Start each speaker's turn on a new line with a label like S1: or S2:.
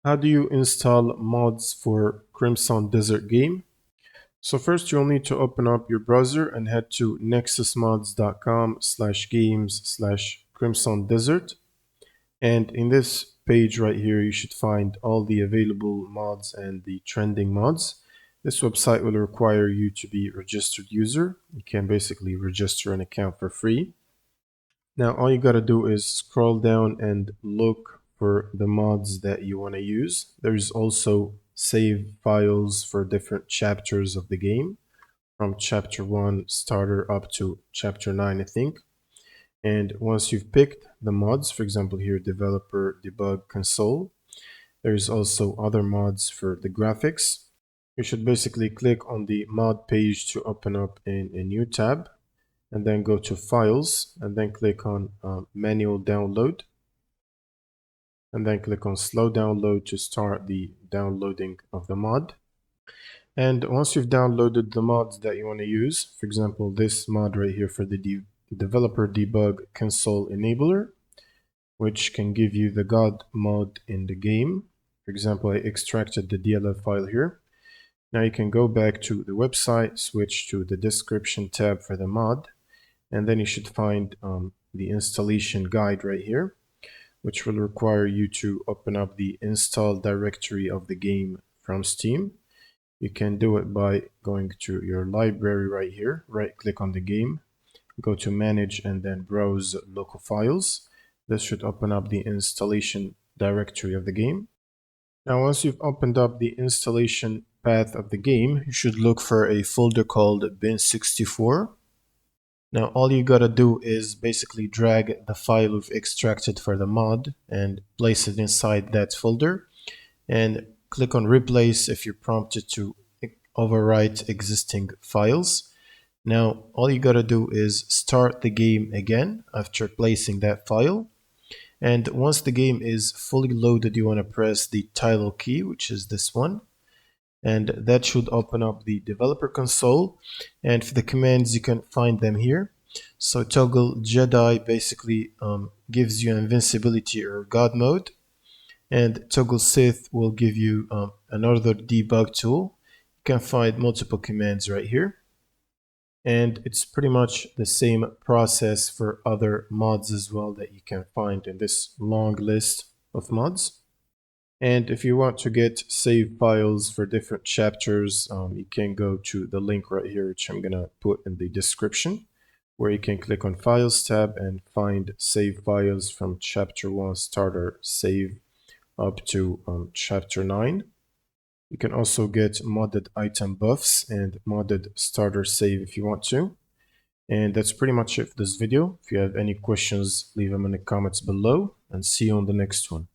S1: How do you install mods for Crimson Desert game? So first you'll need to open up your browser and head to nexusmods.com/games/Crimson Desert. And in this page right here, you should find all the available mods and the trending mods. This website will require you to be a registered user. You can basically register an account for free. Now all you gotta do is scroll down and look for the mods that you want to use. There's also save files for different chapters of the game, from chapter 1 starter up to chapter 9, I think. And once you've picked the mods, for example here, developer debug console, there's also other mods for the graphics. You should basically click on the mod page to open up in a new tab, and then go to files, and then click on manual download, and then click on slow download to start the downloading of the mod. And once you've downloaded the mods that you want to use, for example this mod right here for the developer debug console enabler, which can give you the God mode in the game. For example, I extracted the DLL file here. Now you can go back to the website, switch to the description tab for the mod, and then you should find the installation guide right here, which will require you to open up the install directory of the game from Steam. You can do it by going to your library right here, right click on the game, go to manage, and then browse local files. This should open up the installation directory of the game. Now once you've opened up the installation path of the game, you should look for a folder called bin64. Now all you gotta do is basically drag the file we've extracted for the mod and place it inside that folder, and click on replace if you're prompted to overwrite existing files. Now all you gotta do is start the game again after placing that file, and once the game is fully loaded you want to press the title key, which is this one, and that should open up the developer console. And for the commands, you can find them here. So toggle Jedi basically gives you invincibility or God mode, and toggle Sith will give you another debug tool. You can find multiple commands right here, and it's pretty much the same process for other mods as well that you can find in this long list of mods. And if you want to get save files for different chapters, you can go to the link right here, which I'm gonna put in the description, where you can click on Files tab and find save files from chapter 1 starter save up to chapter 9. You can also get modded item buffs and modded starter save if you want to. And that's pretty much it for this video. If you have any questions, leave them in the comments below, and see you on the next one.